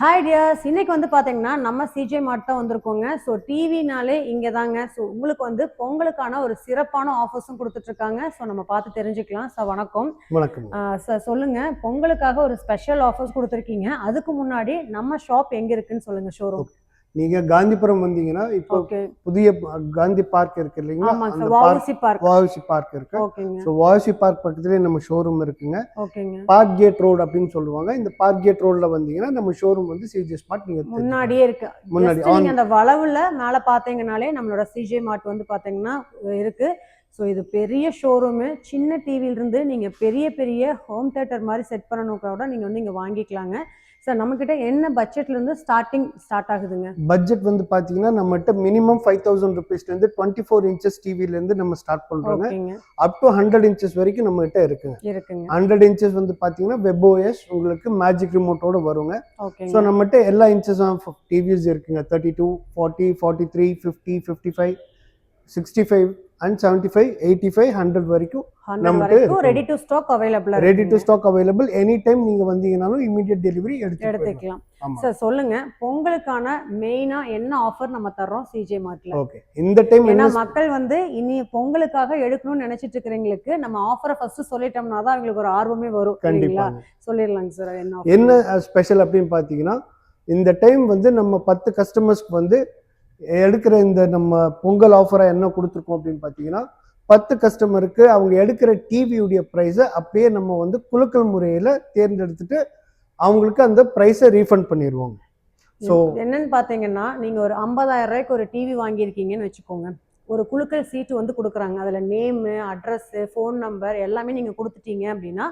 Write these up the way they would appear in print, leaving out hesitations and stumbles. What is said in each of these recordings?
Hi tears, இன்னைக்கு வந்து பார்த்தீங்கன்னா நம்ம சிஜே மார்ட் தான் வந்திருக்கோங்க. ஸோ டிவினாலே இங்கே தாங்க. ஸோ உங்களுக்கு வந்து பொங்கலுக்கான ஒரு சிறப்பான ஆஃபர்ஸும் கொடுத்துட்ருக்காங்க. ஸோ நம்ம பார்த்து தெரிஞ்சுக்கலாம். சார் வணக்கம். வணக்கம். சார் சொல்லுங்கள், பொங்கலுக்காக ஒரு ஸ்பெஷல் ஆஃபர்ஸ் கொடுத்துருக்கீங்க. அதுக்கு முன்னாடி நம்ம ஷாப் எங்கே இருக்குன்னு சொல்லுங்கள், ஷோரூம். நீங்க காந்திபுரம் வந்தீங்கன்னா இப்போ புதிய காந்தி பார்க் இருக்கு இல்லைங்களா, அந்த வாவுசி பார்க் இருக்கு. சோ வாவுசி பார்க் பக்கத்துலயே நம்ம ஷோரூம் இருக்குங்க. ஓகேங்க. பார்க் கேட் ரோட் அப்படின்னு சொல்லுவாங்க. இந்த பார்க் கேட் ரோட்ல வந்தீங்கன்னா நம்ம ஷோரூம் வந்து சிஜே ஸ்மார்ட் நீங்க முன்னாடியே இருக்கு. முன்னாடி நீங்க அந்த வளவுல மேல பாத்தீங்கனாலே நம்மளோட சிஜே மார்ட் வந்து பாத்தீங்கன்னா இருக்கு. ஸோ இது பெரிய ஷோரூமு. சின்ன டிவிலிருந்து நீங்கள் பெரிய பெரிய ஹோம் தியேட்டர் மாதிரி செட் பண்ணணும் கூட நீங்கள் வந்து இங்கே வாங்கிக்கலாங்க. சார் நம்மக்கிட்ட என்ன பட்ஜெட்லேருந்து ஸ்டார்ட் ஆகுதுங்க? பட்ஜெட் வந்து பார்த்தீங்கன்னா நம்மகிட்ட மினிமம் 5000 ருபீஸ்லேருந்து 24 இன்ச்சஸ் டிவிலேருந்து நம்ம ஸ்டார்ட் பண்ணுறோங்க. அப் டு 100 இன்ச்சஸ் வரைக்கும் நம்மகிட்ட இருக்குங்க. 100 இன்ச்சஸ் வந்து பார்த்தீங்கன்னா வெப்ஓஎஸ் உங்களுக்கு மேஜிக் ரிமோட்டோட வருங்க. ஸோ நம்மகிட்ட எல்லா இன்ச்சஸ் ஆஃப் டிவிஸ் இருக்குங்க. 32, 40, 43, 50, 55, 65 and 75, 85, 100 வரைக்கும் நமக்கு ready to stock available. Any time நீங்க வந்தீங்கனாலும் இமிடியேட் டெலிவரி எடுத்துக்கலாம். சார் சொல்லுங்க, பொங்கலுக்கான மெயினா என்ன ஆஃபர் நம்ம தர்றோம் சிஜே மார்ட்ல? ஓகே, இந்த டைம் ஏன்னா மக்கள் வந்து இனி பொங்கலுக்காக எடுக்கணும்னு நினைச்சிட்டு இருக்கிறவங்களுக்கு நம்ம ஆஃபரை ஃபர்ஸ்ட் சொல்லிட்டோம்னா தான் அவங்களுக்கு ஒரு ஆர்வமே வரும். கண்டிப்பா சொல்லிடலாங்க சார். என்ன ஸ்பெஷல் அப்படின்னு பாத்தீங்கன்னா, இந்த டைம் வந்து நம்ம 10 கஸ்டமர்ஸ்க்கு வந்து எடுக்கிற இந்த நம்ம பொங்கல் ஆஃபரா என்ன கொடுத்துருக்கோம் அப்படின்னு பார்த்தீங்கன்னா, 10 கஸ்டமருக்கு அவங்க எடுக்கிற டிவியுடைய ப்ரைஸை அப்படியே நம்ம வந்து குலுக்கல் முறையில் தேர்ந்தெடுத்துட்டு அவங்களுக்கு அந்த ப்ரைஸை ரீஃபண்ட் பண்ணிடுவோங்க. ஸோ என்னன்னு பார்த்தீங்கன்னா, நீங்கள் ஒரு 50,000 ரூபாய்க்கு ஒரு டிவி வாங்கியிருக்கீங்கன்னு வச்சுக்கோங்க. ஒரு குலுக்கல் சீட்டு வந்து கொடுக்குறாங்க. அதில் நேமு, அட்ரஸ்ஸு, ஃபோன் நம்பர் எல்லாமே நீங்கள் கொடுத்துட்டீங்க அப்படின்னா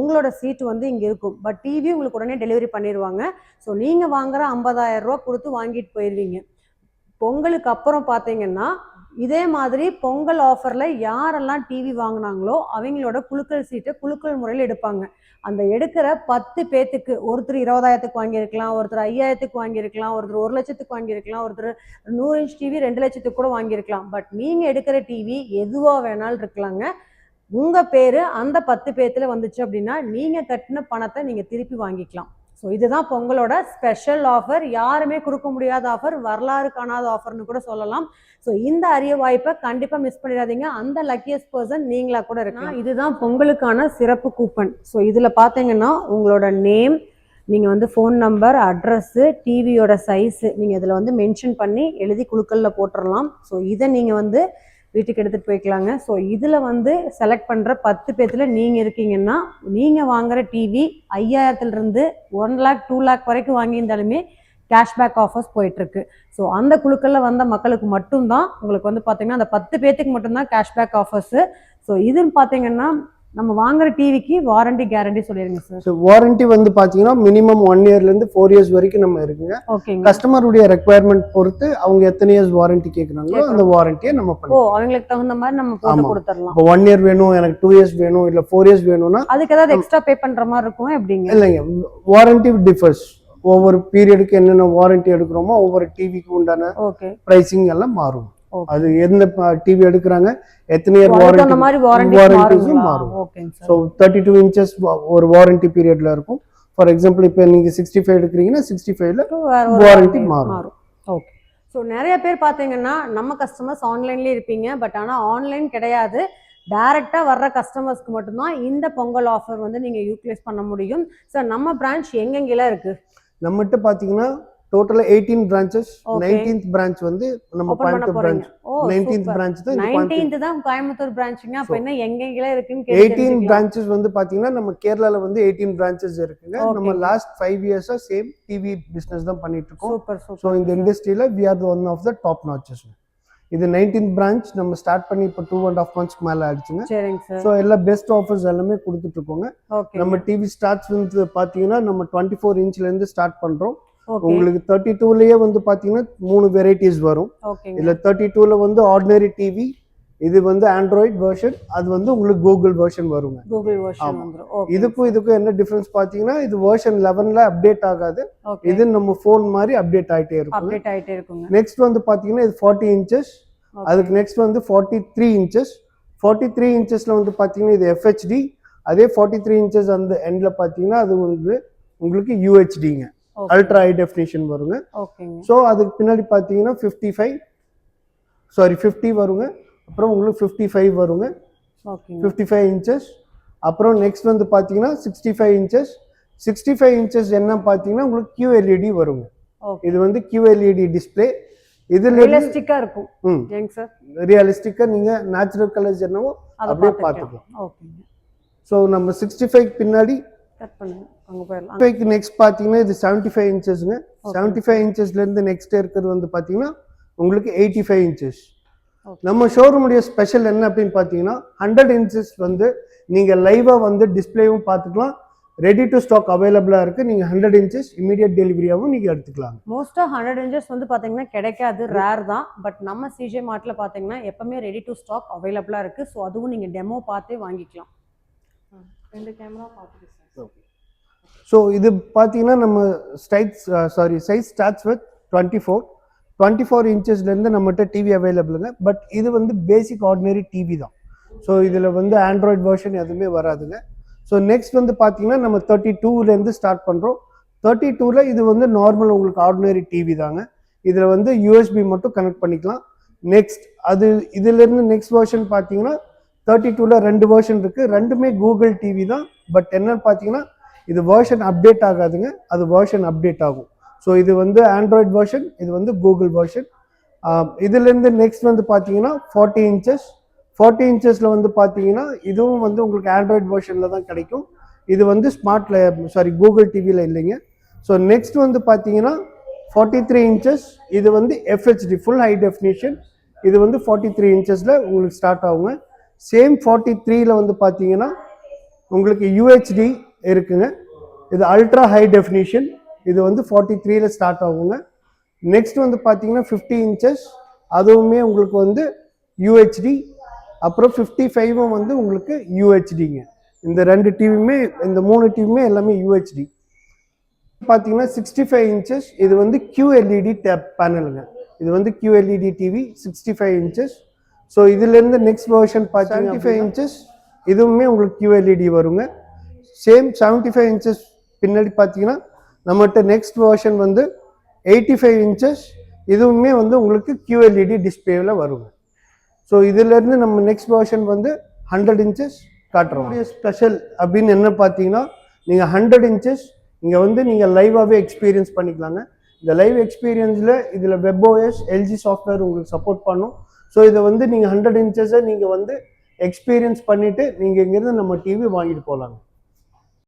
உங்களோட சீட்டு வந்து இங்கே இருக்கும். பட் டிவி உங்களுக்கு உடனே டெலிவரி பண்ணிடுவாங்க. ஸோ நீங்கள் வாங்குற 50,000 ரூபா கொடுத்து வாங்கிட்டு போயிடுவீங்க. பொங்கலுக்கு அப்புறம் பார்த்தீங்கன்னா இதே மாதிரி பொங்கல் ஆஃபரில் யாரெல்லாம் டிவி வாங்கினாங்களோ அவங்களோட குலுக்கல் சீட்டை குலுக்கல் முறையில் எடுப்பாங்க. அந்த எடுக்கிற 10 பேத்துக்கு ஒருத்தர் 20,000க்கு வாங்கியிருக்கலாம், ஒருத்தர் 5,000க்கு வாங்கியிருக்கலாம், ஒருத்தர் 1 லட்சத்துக்கு வாங்கியிருக்கலாம், ஒருத்தர் 100 இன்ச் டிவி 2 லட்சத்துக்கு கூட வாங்கியிருக்கலாம். பட் நீங்கள் எடுக்கிற டிவி எதுவாக வேணாலும் இருக்கலாங்க. உங்கள் பேர் அந்த 10 பேத்துல வந்துச்சு அப்படின்னா நீங்கள் கட்டின பணத்தை நீங்கள் திருப்பி வாங்கிக்கலாம். ஸோ இதுதான் பொங்கலோட ஸ்பெஷல் ஆஃபர். யாருமே கொடுக்க முடியாத ஆஃபர், வரலாறு காணாத ஆஃபர்னு கூட சொல்லலாம். ஸோ இந்த அரிய வாய்ப்பை கண்டிப்பாக மிஸ் பண்ணிடாதீங்க. அந்த லக்கியஸ்ட் பர்சன் நீங்களா கூட இருக்கலாம். இதுதான் பொங்கலுக்கான சிறப்பு கூப்பன். ஸோ இதில் பார்த்தீங்கன்னா உங்களோட நேம், நீங்கள் வந்து ஃபோன் நம்பர், அட்ரஸ்ஸு, டிவியோட சைஸு நீங்கள் இதில் வந்து மென்ஷன் பண்ணி எழுதி குலுக்கலில் போட்டுடலாம். ஸோ இதை நீங்கள் வந்து வீட்டுக்கு எடுத்துகிட்டு போய்க்கலாங்க. ஸோ இதில் வந்து செலக்ட் பண்ணுற 10 பேர்த்தில் நீங்கள் இருக்கீங்கன்னா நீங்கள் வாங்குகிற டிவி 5,000லேருந்து 1 lakh 2 lakh வரைக்கும் வாங்கியிருந்தாலுமே கேஷ்பேக் ஆஃபர்ஸ் போயிட்டுருக்கு. ஸோ அந்த குழுக்களில் வந்த மக்களுக்கு மட்டும்தான் உங்களுக்கு வந்து பார்த்தீங்கன்னா அந்த 10 பேர்த்துக்கு மட்டும்தான் கேஷ்பேக் ஆஃபர்ஸு. ஸோ இதுன்னு பார்த்தீங்கன்னா நம்ம வாங்குற டிவிக்கு வாரண்டி கேரண்டி சொல்லிருங்க சார். ஸோ வாரண்டி வந்து பார்த்தீங்கன்னா மினிமம் 1 இயர்லேருந்து 4 இயர்ஸ் வரைக்கும் நம்ம இருக்குங்க. கஸ்டமருடைய ரெக்குவயர்மெண்ட் பொறுத்து அவங்க எத்தனை இயர்ஸ் வாரண்டி கேட்குறாங்களோ அந்த வாரண்டியை நம்ம பண்ணுவோம். அவங்களுக்கு தகுந்த மாதிரி நம்ம போட்டு கொடுத்துடலாம். இப்போ 1 இயர் வேணும், எனக்கு 2 இயர்ஸ் வேணும், இல்லை 4 இயர்ஸ் வேணும்னா அதுக்கு ஏதாவது எக்ஸ்ட்ரா பே பண்ணுற மாதிரி இருக்கும் எப்படிங்க? இல்லைங்க, வாரண்டி டிஃபர்ஸ். ஒவ்வொரு பீரியடுக்கு என்னென்ன வாரண்டி எடுக்கிறோமோ ஒவ்வொரு டிவிக்கு உண்டான பிரைசிங் எல்லாம் மாறும். அது எந்த டிவி எடுக்கிறாங்க, எத்தனை இயர் வாரண்டிஸும் மாறும். ஸோ 32 இன்ச்சஸ் ஒரு வாரண்டி பீரியட்ல இருக்கும். ஃபார் எக்ஸாம்பிள் இப்போ நீங்க 65 எடுக்கிறீங்கன்னா 65ல வாரண்டி மாறும். ஓகே. ஸோ நிறைய பேர் பார்த்தீங்கன்னா நம்ம கஸ்டமர்ஸ் ஆன்லைன்லேயே இருப்பீங்க. பட் ஆனால் ஆன்லைன் கிடையாது. டைரக்டாக வர்ற கஸ்டமர்ஸ்க்கு மட்டும்தான் இந்த பொங்கல் ஆஃபர் வந்து நீங்கள் யூட்டிலைஸ் பண்ண முடியும். சார் நம்ம பிரான்ச் எங்கெங்கெல்லாம் இருக்குது? நம்மகிட்ட பார்த்தீங்கன்னா டோட்டலா 18 பிரான்ச்சஸ். 19th பிரான்ச் வந்து நம்ம கோயம்புத்தூர் பிரான்ச். 19th பிரான்ச் தான் 19th தான் கோயம்புத்தூர் பிரான்ச்ங்க. அப்ப என்ன எங்கெங்கல இருக்குன்னு 18 பிரான்ச்சஸ் வந்து பாத்தீங்கன்னா நம்ம கேரளால வந்து 18 பிரான்ச்சஸ் இருக்குங்க. நம்ம லாஸ்ட் 5 இயர்ஸா சேம் டிவி பிசினஸ் தான் பண்ணிட்டு இருக்கோம். சோ இந்த இண்டஸ்ட்ரியில we are the one of the top notches. இது 19th பிரான்ச் நம்ம ஸ்டார்ட் பண்ணி இப்போ 2.5 monthsக்கு மேல ஆயிடுச்சுங்க. சோ எல்லா பெஸ்ட் ஆஃபர்ஸ் எல்லாமே கொடுத்துட்டு இருக்கோங்க. நம்ம டிவி ஸ்டார்ட்ஸ் வந்து பாத்தீங்கன்னா நம்ம 24 இன்ச்ல இருந்து ஸ்டார்ட் பண்றோம். உங்களுக்கு 32லயே வந்து பாத்தீங்கன்னா 3 வெரைட்டிஸ் வரும். இதுல 32ல வந்து ஆர்டினரி டிவி, இது வந்து ஆண்ட்ராய்டு வெர்ஷன், அது வந்து உங்களுக்கு கூகுள் வெர்ஷன் வருங்க. இதுக்கும் என்ன டிஃபரன்ஸ் பாத்தீங்கன்னா, இது வெர்ஷன் 11ல அப்டேட் ஆகாது. இது நம்ம போன் மாதிரி அப்டேட் ஆயிட்டே இருக்கும். நெக்ஸ்ட் வந்து பாத்தீங்கன்னா இது 40 இன்ச்சஸ். அதுக்கு நெக்ஸ்ட் வந்து 43 இன்ச்சஸ். 43 இன்ச்சஸ்ல வந்து பாத்தீங்கன்னா இது FHD. அதே 43 இன்ச்சஸ் அந்த எண்ட்ல பாத்தீங்கன்னா அது உங்களுக்கு UHDங்க. அல்ட்ரா ஹை டெஃபினிஷன் வருங்க. ஓகேங்க. ஸோ அதுக்கு பின்னாடி பார்த்தீங்கன்னா 50 வருங்க. அப்புறம் உங்களுக்கு 55 வருங்க. ஓகேங்க. 55 இன்ச்சஸ். அப்புறம் நெக்ஸ்ட் வந்து பார்த்தீங்கன்னா 65 இன்ச்சஸ். 65 இன்ச்சஸ் என்ன பார்த்தீங்கன்னா உங்களுக்கு QLED வருங்க. இது வந்து QLED டிஸ்பிளே. இதுல ரியலிஸ்டிக்கா இருக்கும். ஜெங் சார் ரியலிஸ்டிக்கா நீங்க நேச்சுரல் கலர்ஸ் என்னவோ அப்படியே பார்த்துக்கலாம். ஓகேங்க. ஸோ நம்ம 65 பின்னாடி கட் பண்ணுங்க, அங்க போயிடலாம். 65 நெக்ஸ்ட் பார்த்தீங்கன்னா இது 75 இன்ச்சஸ்ங்க. 75 இன்ச்சஸ்ல இருந்து நெக்ஸ்ட் இருக்கிறது வந்து பார்த்தீங்கன்னா உங்களுக்கு 85 இன்ச்சஸ். நம்ம ஷோரூமுடைய ஸ்பெஷல் என்ன அப்படின்னு பார்த்தீங்கன்னா 100 இன்ச்சஸ் வந்து நீங்கள் லைவாக வந்து டிஸ்பிளேவும் பார்த்துக்கலாம். ரெடி டு ஸ்டாக் அவைலபிளாக இருக்குது. நீங்கள் 100 இன்ச்சஸ் இமீடியட் டெலிவரியாகவும் நீங்கள் எடுத்துக்கலாம். மோஸ்ட்டாக 100 இன்ச்சஸ் வந்து பார்த்தீங்கன்னா கிடைக்காது, ரேர் தான். பட் நம்ம சிஜே மார்ட்டில் பார்த்தீங்கன்னா எப்பவுமே ரெடி டு ஸ்டாக் அவைலபிளாக இருக்குது. ஸோ அதுவும் நீங்கள் டெமோ பார்த்தே வாங்கிக்கலாம். 2 கேமரா பார்த்துட்டு சார். ஸோ இது பார்த்தீங்கன்னா நம்ம சைஸ் ஸ்டார்ட்ஸ் வித் 24 இன்ச்சஸ்லேருந்து நம்மகிட்ட டிவி அவைலபிளுங்க. பட் இது வந்து பேசிக் ஆர்டினரி டிவி தான். ஸோ இதில் வந்து ஆண்ட்ராய்ட் வெர்ஷன் எதுவுமே வராதுங்க. ஸோ நெக்ஸ்ட் வந்து பார்த்தீங்கன்னா நம்ம 32லேருந்து ஸ்டார்ட் பண்ணுறோம். 32ல் இது வந்து நார்மல் உங்களுக்கு ஆர்டினரி டிவி தாங்க. இதில் வந்து யூஎஸ்பி மட்டும் கனெக்ட் பண்ணிக்கலாம். நெக்ஸ்ட் இதுலேருந்து நெக்ஸ்ட் வெர்ஷன் பார்த்தீங்கன்னா 32ல் 2 வெர்ஷன் இருக்குது. ரெண்டுமே கூகுள் டிவி தான். பட் என்னன்னு பார்த்தீங்கன்னா இது வெர்ஷன் அப்டேட் ஆகாதுங்க, அது வெர்ஷன் அப்டேட் ஆகும். ஸோ இது வந்து ஆண்ட்ராய்ட் வெர்ஷன், இது வந்து கூகுள் வெர்ஷன். இதுலேருந்து நெக்ஸ்ட் வந்து பார்த்தீங்கன்னா 40 இன்ச்சஸ். 40 இன்ச்சஸில் வந்து பார்த்தீங்கன்னா இதுவும் வந்து உங்களுக்கு ஆண்ட்ராய்ட் வெர்ஷனில் தான் கிடைக்கும். இது வந்து கூகுள் டிவியில் இல்லைங்க. ஸோ நெக்ஸ்ட் வந்து பார்த்தீங்கன்னா 43 இன்ச்சஸ். இது வந்து FHD ஃபுல் ஹை டெஃபினிஷன். இது வந்து 43 இன்ச்சஸில் உங்களுக்கு ஸ்டார்ட் ஆகுங்க. சேம் 43ல் வந்து பார்த்தீங்கன்னா உங்களுக்கு UHD இருக்குங்க. இது அல்ட்ரா ஹை டெஃபினிஷன். இது வந்து 43ல் ஸ்டார்ட் ஆகுங்க. நெக்ஸ்ட் வந்து பார்த்தீங்கன்னா 50 இன்ச்சஸ். அதுவுமே உங்களுக்கு வந்து UHD. அப்புறம் 55 வந்து உங்களுக்கு UHDங்க. இந்த 2 டிவியுமே, இந்த 3 டிவியுமே எல்லாமே UHD. பார்த்தீங்கன்னா 65 இன்ச்சஸ். இது வந்து QLED பேனலுங்க. இது வந்து QLED டிவி 65 இன்ச்சஸ். ஸோ இதுலேருந்து நெக்ஸ்ட் வெர்ஷன் பார்த்தீங்கன்னா 75 இன்ச்சஸ். இதுவுமே உங்களுக்கு QLED வருங்க. சேம் 75 இன்ச்சஸ் பின்னாடி பார்த்தீங்கன்னா நம்மகிட்ட நெக்ஸ்ட் வெர்ஷன் வந்து 85 இன்ச்சஸ். இதுவுமே வந்து உங்களுக்கு QLED டிஸ்பிளேவில் வருங்க. ஸோ இதிலேருந்து நம்ம நெக்ஸ்ட் வெர்ஷன் வந்து 100 இன்ச்சஸ் காட்டுறோம். ஸ்பெஷல் அப்படின்னு என்ன பார்த்தீங்கன்னா நீங்கள் 100 இன்ச்சஸ் இங்கே வந்து நீங்கள் லைவாகவே எக்ஸ்பீரியன்ஸ் பண்ணிக்கலாங்க. இந்த லைவ் எக்ஸ்பீரியன்ஸில் இதில் WebOS LG சாஃப்ட்வேர் உங்களுக்கு சப்போர்ட் பண்ணும். ஸோ இதை வந்து நீங்கள் 100 இன்ச்சஸை நீங்கள் வந்து எக்ஸ்பீரியன்ஸ் பண்ணிவிட்டு நீங்கள் இங்கேருந்து நம்ம டிவி வாங்கிட்டு போகலாங்க.